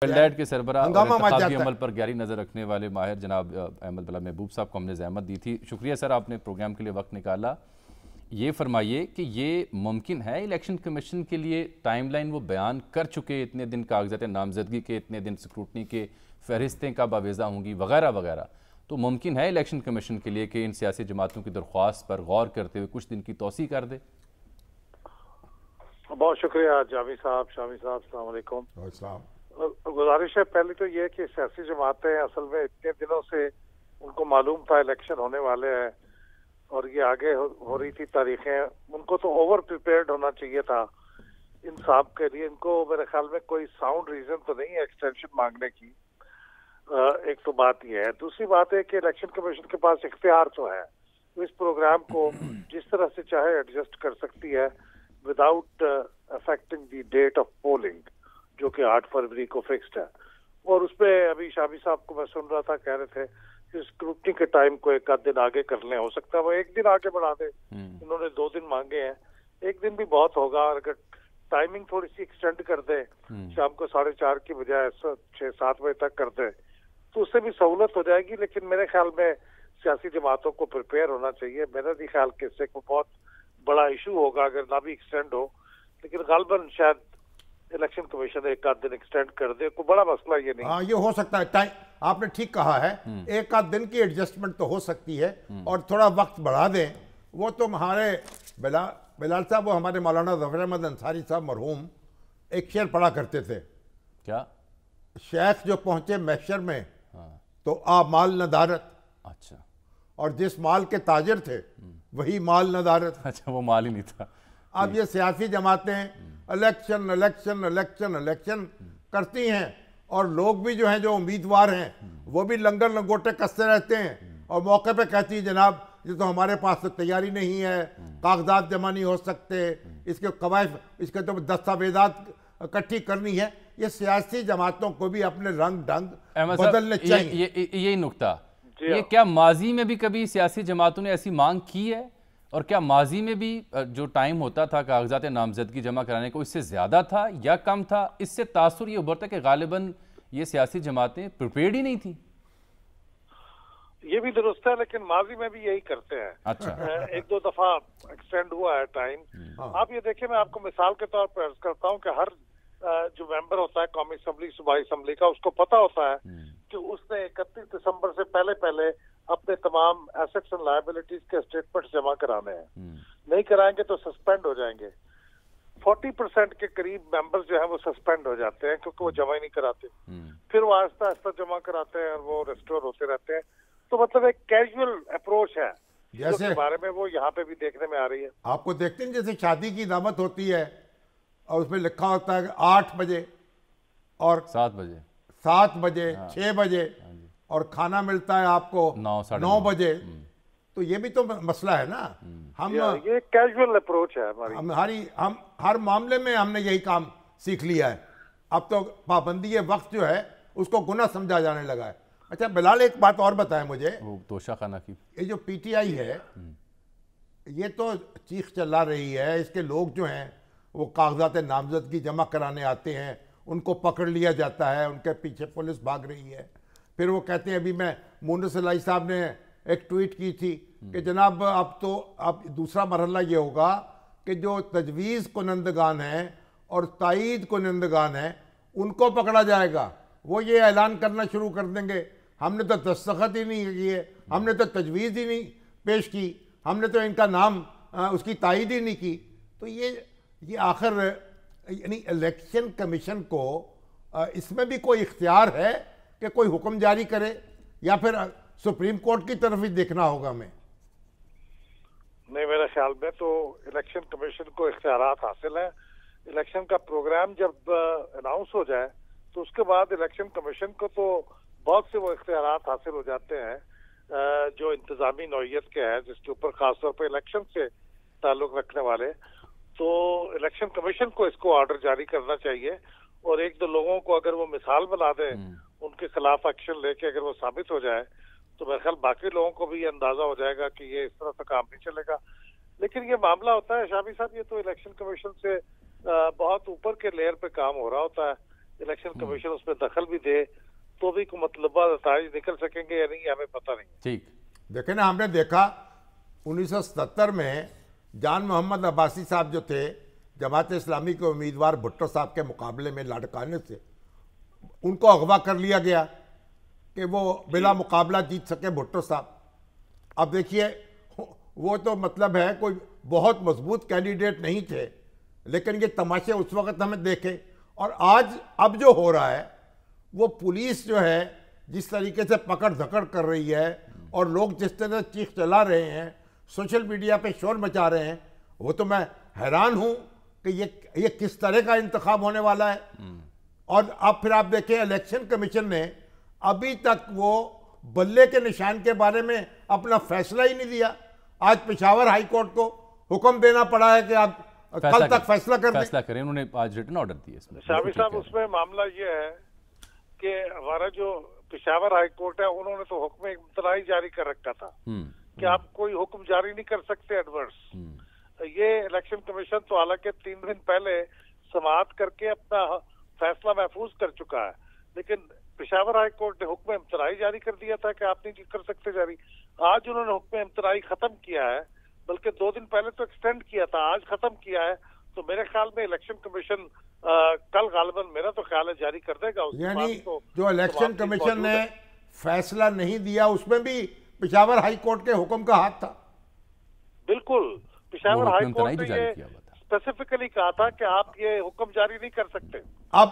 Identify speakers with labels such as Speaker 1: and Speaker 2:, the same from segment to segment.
Speaker 1: वेलडेट के सरबराह और इंतखाबी अमल पर गहरी नज़र रखने वाले माहिर जनाब अहमद बिलाल महबूब साहब को हमने ज़हमत दी थी। शुक्रिया सर, आपने प्रोग्राम के लिए वक्त निकाला। ये फरमाइए कि ये मुमकिन है इलेक्शन कमीशन के लिए टाइमलाइन वो बयान कर चुके, इतने दिन कागजात नामजदगी के, इतने दिन स्क्रूटनी के, फहरिस्तें कब आवेज़ा होंगी वगैरह वगैरह, तो मुमकिन है इलेक्शन कमीशन के लिए कि इन सियासी जमातों की दरख्वास्त पर गौर करते हुए कुछ दिन की तोसी कर दे?
Speaker 2: बहुत शुक्रिया जावी साहब, शामी साहब, अस्सलाम वालेकुम। गुजारिश है पहले तो ये कि सियासी जमातें असल में इतने दिनों से उनको मालूम था इलेक्शन होने वाले हैं और ये आगे हो रही थी तारीखें, उनको तो ओवर प्रिपेयर्ड होना चाहिए था इंसाफ के लिए। इनको मेरे ख्याल में कोई साउंड रीजन तो नहीं है एक्सटेंशन मांगने की। एक तो बात ये है। दूसरी बात है कि इलेक्शन कमीशन के पास इख्तियार तो है, तो इस प्रोग्राम को जिस तरह से चाहे एडजस्ट कर सकती है without affecting the date of polling, जो कि 8 फरवरी को फिक्स्ड है। और उस पर अभी शामी साहब को मैं सुन रहा था, कह रहे थे कि स्क्रूटनी के टाइम को एक आध दिन आगे कर लें, हो सकता है वो एक दिन आगे बढ़ा दे। इन्होंने 2 दिन मांगे हैं, एक दिन भी बहुत होगा। और अगर टाइमिंग थोड़ी सी एक्सटेंड कर दे, शाम को 4:30 की बजाय 6-7 बजे तक कर दे, तो उससे भी सहूलत हो जाएगी। लेकिन मेरे ख्याल में सियासी जमातों को प्रिपेयर होना चाहिए। मेरा भी ख्याल कि इससे कोई बहुत बड़ा इशू होगा अगर ना भी एक्सटेंड हो, लेकिन गालबन शायद इलेक्शन कमीशन एक आध दिन एक्सटेंड कर दे, कोई बड़ा मसला ये नहीं।
Speaker 3: हाँ, ये हो सकता है। टाइम आपने ठीक कहा है, एक आध दिन की एडजस्टमेंट तो हो सकती है और थोड़ा वक्त बढ़ा दें। वो तो हमारे बिलाल साहब, वो हमारे मौलाना ज़फ़र अहमद अंसारी साहब मरहूम एक शेर पढ़ा करते थे।
Speaker 1: क्या?
Speaker 3: शेख जो पहुंचे महशर में तो आ माल नदारत।
Speaker 1: अच्छा।
Speaker 3: और जिस माल के ताजिर थे वही माल नदारत।
Speaker 1: अच्छा, वो माल ही नहीं था।
Speaker 3: अब ये सियासी जमातें इलेक्शन इलेक्शन इलेक्शन इलेक्शन करती हैं और लोग भी जो हैं, जो उम्मीदवार हैं, वो भी लंगर लंगोटे कसते रहते हैं और मौके पे कहती है जनाब ये तो हमारे पास तो तैयारी नहीं है, कागजात जमा नहीं हो सकते, इसके कवायद, इसके तो दस्तावेजात इकट्ठी करनी है। ये सियासी जमातों को भी अपने रंग ढंग बदलने चाहिए।
Speaker 1: यही नुक्ता, ये क्या माजी में भी कभी सियासी जमातों ने ऐसी मांग की है? और क्या माजी में भी जो टाइम होता था कागजात नामजदगी जमा कराने को, इससे ज़्यादा था या कम था? इससे तासुर ये उभरता कि गालिबन ये सियासी जमातें प्रिपेयर्ड ही नहीं थी।
Speaker 2: ये भी दुरुस्त है, लेकिन माजी में भी यही करते हैं।
Speaker 1: अच्छा।
Speaker 2: 1-2 दफा एक्सटेंड हुआ है टाइम। आप ये देखिए, मैं आपको मिसाल के तौर पर अर्ज करता हूँ कि हर जो मेंबर होता है कौमी असम्बली, सूबाई असम्बली का, उसको पता होता है कि उसने 31 दिसंबर से पहले अपने तमाम एसेट्स एंड लायबिलिटीज के स्टेटमेंट्स जमा कराने हैं। नहीं कराएंगे तो सस्पेंड हो जाएंगे। 40% के करीब मेंबर्स जो है वो सस्पेंड हो जाते हैं क्योंकि वो जमा ही नहीं कराते। फिर वो आहिस्ता आहिस्ता जमा कराते हैं और वो रिस्टोर होते रहते हैं। तो मतलब एक कैजुअल अप्रोच है जैसे बारे में वो यहाँ पे भी देखने में आ रही है।
Speaker 3: आपको देखते हैं जैसे शादी की दावत होती है और उसमें लिखा होता है 8 बजे और
Speaker 1: 7 बजे,
Speaker 3: 7 बजे, 6 बजे और खाना मिलता है आपको 9 बजे। तो ये भी तो मसला है ना। हम
Speaker 2: ये कैजुअल अप्रोच है हमारी।
Speaker 3: हम हर मामले में हमने यही काम सीख लिया है। अब तो पाबंदी वक्त जो है उसको गुनाह समझा जाने लगा है। अच्छा बिलाल, एक बात और बताएं मुझे,
Speaker 1: तोशा खाना की
Speaker 3: ये जो पीटीआई है ये तो चीख चला रही है, इसके लोग जो हैं वो कागजात नामजदगी जमा कराने आते हैं, उनको पकड़ लिया जाता है, उनके पीछे पुलिस भाग रही है। फिर वो कहते हैं, अभी मैं मुन्नस इलाही साहब ने एक ट्वीट की थी कि जनाब अब दूसरा मरहला ये होगा कि जो तजवीज़ कुनंदगान हैं और तायीद कुनंदगान हैं उनको पकड़ा जाएगा। वो ये ऐलान करना शुरू कर देंगे, हमने तो दस्तखत ही नहीं किए, हमने तो तजवीज़ ही नहीं पेश की, हमने तो इनका नाम उसकी तायीद ही नहीं की। तो ये आखिर यानी इलेक्शन कमीशन को इसमें भी कोई इख्तियार है कि कोई हुक्म जारी करे या फिर सुप्रीम कोर्ट की तरफ ही देखना होगा हमें?
Speaker 2: नहीं, मेरे ख्याल में तो इलेक्शन कमीशन को इख्तियारात हासिल है। इलेक्शन का प्रोग्राम जब अनाउंस हो जाए तो उसके बाद इलेक्शन कमीशन को तो बहुत से वो इख्तियारात हासिल हो जाते हैं जो इंतजामी नौइयत के हैं, जिसके ऊपर खासतौर पर इलेक्शन से ताल्लुक रखने वाले। तो इलेक्शन कमीशन को इसको ऑर्डर जारी करना चाहिए और 1-2 लोगों को अगर वो मिसाल बना दें, उनके खिलाफ एक्शन लेके अगर वो साबित हो जाए तो मेरे ख्याल बाकी लोगों को भी ये अंदाजा हो जाएगा कि ये इस तरह से काम नहीं चलेगा। लेकिन ये मामला होता है शामी साहब, ये तो इलेक्शन कमीशन से बहुत ऊपर के लेयर पे काम हो रहा होता है। इलेक्शन कमीशन उसमें दखल भी दे तो भी कोई मतलबा नताइज निकल सकेंगे या नहीं, हमें पता नहीं।
Speaker 1: ठीक,
Speaker 3: देखे ना, हमने देखा 1977 में जान मोहम्मद अब्बासी साहब जो थे जमात इस्लामी के उम्मीदवार भुट्टो साहब के मुकाबले में लड़काने से उनको अगवा कर लिया गया कि वो बिला मुकाबला जीत सके भुट्टो साहब। अब देखिए, वो तो मतलब है कोई बहुत मजबूत कैंडिडेट नहीं थे, लेकिन ये तमाशे उस वक्त हमें देखे। और आज अब जो हो रहा है वो पुलिस जो है जिस तरीके से पकड़ धकड़ कर रही है और लोग जिस तरह से चीख चला रहे हैं, सोशल मीडिया पे शोर मचा रहे हैं, वो तो मैं हैरान हूं कि ये किस तरह का इंतखाब होने वाला है। और अब फिर आप देखें, इलेक्शन कमीशन ने अभी तक वो बल्ले के निशान के बारे में अपना फैसला ही नहीं दिया। आज पेशावर हाई कोर्ट को हुक्म देना पड़ा है कि आप कल तक फैसला
Speaker 1: करें। उन्होंने आज रिटन ऑर्डर दिया इसमें।
Speaker 2: शामी साहब, उसमें मामला ये है कि हमारा जो पेशावर हाई कोर्ट है, उन्होंने तो हुक्म इम्तनाई जारी कर रखा था कि आप कोई हुक्म जारी नहीं कर सकते एडवर्स। ये इलेक्शन कमीशन तो हालांकि 3 दिन पहले समाअत करके अपना फैसला महफूज कर चुका है, लेकिन पेशावर हाई कोर्ट ने हुक्म इम्तनाई जारी कर दिया था कि आप नहीं कर सकते जारी। आज उन्होंने हुक्म इम्तनाई खत्म किया है, बल्कि 2 दिन पहले तो एक्सटेंड किया था, आज खत्म किया है। तो मेरे ख्याल में इलेक्शन कमीशन कल गालिबन, मेरा तो ख्याल है, जारी कर देगा।
Speaker 3: यानी जो इलेक्शन कमीशन ने फैसला नहीं दिया उसमें भी पेशावर हाई कोर्ट के हुक्म का हाथ था।
Speaker 2: बिल्कुल, पेशावर हाई कोर्ट ने ये स्पेसिफिकली कहा था कि आप ये हुक्म जारी नहीं कर सकते।
Speaker 3: अब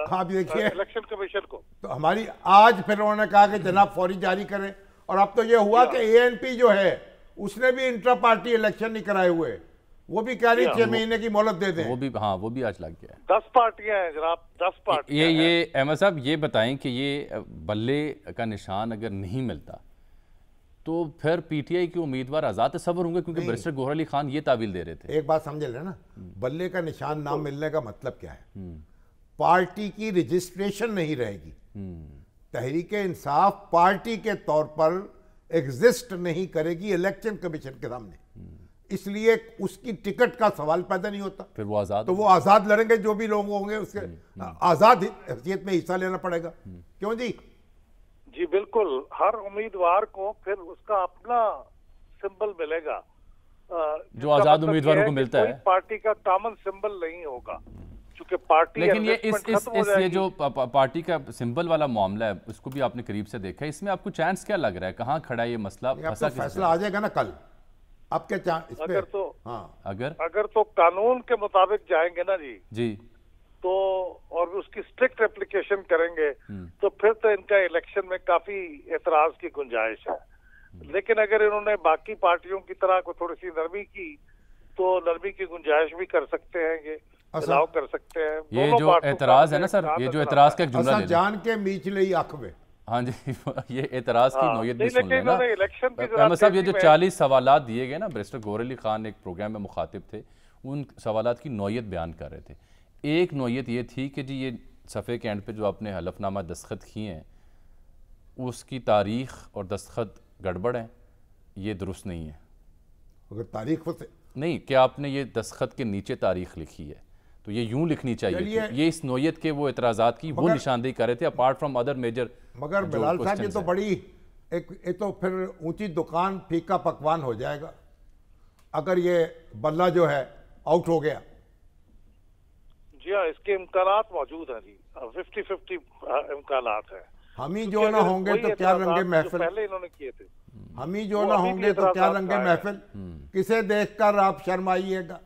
Speaker 3: हाँ देखिए,
Speaker 2: इलेक्शन कमीशन को तो
Speaker 3: हमारी आज फिर उन्होंने कहा कि जनाब फौरी जारी करें। और अब तो ये हुआ कि एएनपी जो है उसने भी इंट्रा पार्टी इलेक्शन नहीं कराए हुए, वो भी कह रही 6 महीने की मोहलत दे दें।
Speaker 1: वो भी, हाँ, वो भी आज लग गया है।
Speaker 2: 10 पार्टियां हैं जनाब, 10 पार्टियां।
Speaker 1: ये अहमद साहब ये बताएं कि ये बल्ले का निशान अगर नहीं मिलता तो फिर पीटीआई के उम्मीदवार आजाद तस्वर होंगे, क्योंकि बैरिस्टर गौहर अली खान ये तावील दे रहे थे।
Speaker 3: एक बात समझ लेना, बल्ले का निशान ना मिलने का मतलब क्या है? पार्टी की रजिस्ट्रेशन नहीं रहेगी। तहरीक इंसाफ पार्टी के तौर पर एग्जिस्ट नहीं करेगी इलेक्शन कमीशन के सामने, इसलिए उसकी टिकट का सवाल पैदा नहीं होता।
Speaker 1: फिर वो आजाद,
Speaker 3: तो वो आजाद लड़ेंगे, जो भी लोग होंगे उसके आजाद हैसियत में हिस्सा लेना पड़ेगा। क्यों जी?
Speaker 2: जी बिल्कुल, हर उम्मीदवार को फिर उसका अपना सिंबल मिलेगा,
Speaker 1: जो आजाद उम्मीदवारों को मिलता है।
Speaker 2: पार्टी का कॉमन सिंबल नहीं होगा, क्योंकि पार्टी।
Speaker 1: लेकिन ये जो पार्टी का सिंबल वाला मामला है, उसको भी आपने करीब से देखा है, इसमें आपको चांस क्या लग रहा है, कहाँ खड़ा है ये मसला?
Speaker 3: फैसला आ जाएगा ना कल। अब क्या चांस?
Speaker 2: अगर तो
Speaker 3: हाँ,
Speaker 2: अगर तो कानून के मुताबिक जाएंगे ना जी तो, और उसकी स्ट्रिक्ट एप्लीकेशन करेंगे तो फिर तो इनका इलेक्शन में काफी एतराज की गुंजाइश है। लेकिन अगर इन्होंने बाकी पार्टियों की तरह को थोड़ी सी नरमी की तो नरमी की गुंजाइश भी कर सकते हैं, ये अलाउ कर सकते हैं।
Speaker 1: ये जो एतराज है ना सर, ये जो एतराज का एक जुमला ले
Speaker 3: जान के मीचले ही आंख में,
Speaker 1: हाँ जी, ये एतराज की नौयत भी सुन लेना।
Speaker 2: अहमद
Speaker 1: साहब, ये जो 40 सवालात दिए गए ना, बैरिस्टर गौहर अली खान एक प्रोग्राम में मुखातिब थे, उन सवालात की नौयत बयान कर रहे थे। एक नौयत ये थी कि जी ये सफ़े के एंड पे जो आपने हलफनामा दस्तखत किए हैं उसकी तारीख और दस्तखत गड़बड़ है, ये दुरुस्त नहीं है।
Speaker 3: अगर तारीख
Speaker 1: नहीं, क्या आपने ये दस्तखत के नीचे तारीख लिखी है तो ये यूं लिखनी चाहिए। ये इस नौयत के वो एतराज़ात की वो निशानदेही कर रहे थे, अपार्ट फ्रॉम अदर मेजर।
Speaker 3: मगर बिलाल साहब, ये तो बड़ी ये तो फिर ऊंची दुकान फीका पकवान हो जाएगा अगर ये बल्ला जो है आउट हो गया।
Speaker 2: जी हाँ, इसके इम्कानात मौजूद हैं जी, 50-50 इम्कानात है।
Speaker 3: हम ही जो ना होंगे तो क्या रंगे महफिल,
Speaker 2: पहले इन्होंने किए थे।
Speaker 3: हम ही जो ना होंगे तो क्या रंगे महफिल, किसे देखकर आप शर्माइएगा।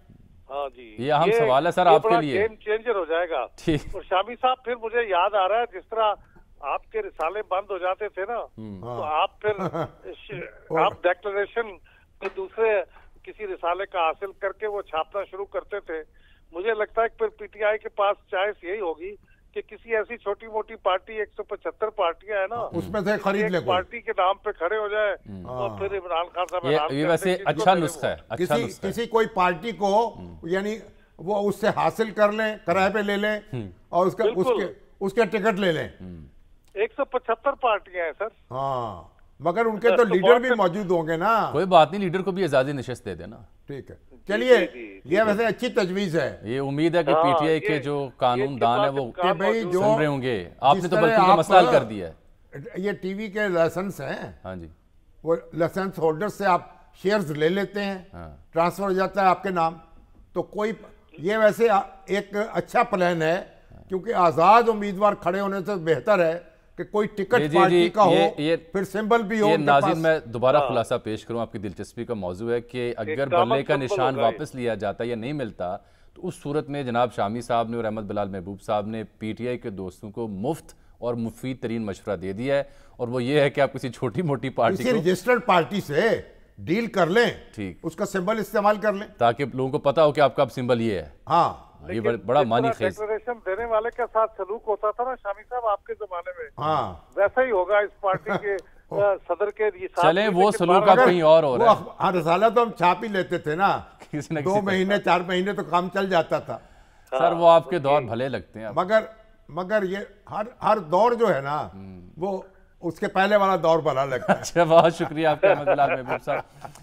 Speaker 2: हाँ जी,
Speaker 1: ये अहम सवाल है सर आपके लिए।
Speaker 2: गेम चेंजर हो जाएगा। और शामी साहब, फिर मुझे याद आ रहा है जिस तरह आपके रिसाले बंद हो जाते थे ना, तो आप फिर आप डेक्लेरेशन में दूसरे किसी रिसाले का हासिल करके वो छापना शुरू करते थे। मुझे लगता है कि फिर पीटीआई के पास चॉइस यही होगी कि किसी ऐसी छोटी मोटी पार्टी, 175 पार्टियां है ना,
Speaker 3: उसमें से खरीद ले,
Speaker 2: पार्टी के नाम पे खड़े हो जाए और फिर इमरान खान साहब
Speaker 1: ये वैसे अच्छा नुस्खा है।
Speaker 3: किसी कोई पार्टी को यानी वो उससे हासिल कर लें, किराए पे ले लें और उसके टिकट ले लें।
Speaker 2: 175 पार्टियां हैं सर।
Speaker 3: हाँ, मगर उनके तो लीडर भी मौजूद होंगे ना।
Speaker 1: कोई बात नहीं, लीडर को भी आजादी नशिस्त दे देना।
Speaker 3: ठीक है। چلیے یہ ویسے اچھی تجویز ہے.
Speaker 1: یہ امید ہے کہ پی ٹی آئی کے جو قانون دان ہے وہ سن رہے ہوں گے. آپ نے تو بلکہ کا مسئلہ حل کر دیا ہے.
Speaker 3: یہ ٹی وی کے لائسنس ہیں,
Speaker 1: ہاں جی,
Speaker 3: وہ لائسنس ہولڈر سے آپ شیئرز لے لیتے ہیں, ٹرانسفر ہو جاتا ہے آپ کے نام. تو کوئی یہ ویسے ایک اچھا پلان ہے, کیونکہ آزاد امیدوار کھڑے ہونے سے بہتر ہے کہ کوئی ٹکٹ پارٹی کا ہو, پھر سمبل بھی ہو.
Speaker 1: یہ ناظرین میں دوبارہ خلاصہ پیش کروں, آپ کی دلچسپی کا موضوع ہے کہ اگر بلے کا نشان واپس لیا جاتا یا نہیں ملتا تو اس صورت میں جناب شامی صاحب نے اور احمد بلال محبوب صاحب نے پی ٹی آئی کے دوستوں کو مفت اور مفید ترین مشورہ دے دیا ہے, اور وہ یہ ہے کہ آپ کسی چھوٹی موٹی پارٹی کو
Speaker 3: رجسٹرڈ پارٹی سے ڈیل کر لیں,
Speaker 1: ٹھیک,
Speaker 3: اس کا سمبل استعمال کر لیں
Speaker 1: تاکہ لوگوں کو پتا ہو کہ آپ کا سمبل یہ ہے.
Speaker 3: ہاں,
Speaker 1: یہ بڑا معنی خیز
Speaker 2: ڈیکلریشن دینے والے کے ساتھ سلوک ہوتا تھا نا شامی صاحب آپ کے زمانے میں,
Speaker 3: ہاں
Speaker 2: ویسا ہی ہوگا اس پارٹی کے صدر کے.
Speaker 1: چلیں وہ سلوک اب کہیں اور ہو رہا ہے.
Speaker 3: رسالہ تو ہم چھاپ ہی لیتے تھے نا, 2 مہینے 4 مہینے تو کام چل جاتا تھا.
Speaker 1: سر وہ آپ کے دور بھلے لگتے ہیں,
Speaker 3: مگر یہ ہر دور جو ہے نا وہ اس کے پہلے والا دور بھلا لگتا ہے.
Speaker 1: اچھا, بہت شکریہ آپ کا احمد بلال محبوب صاحب.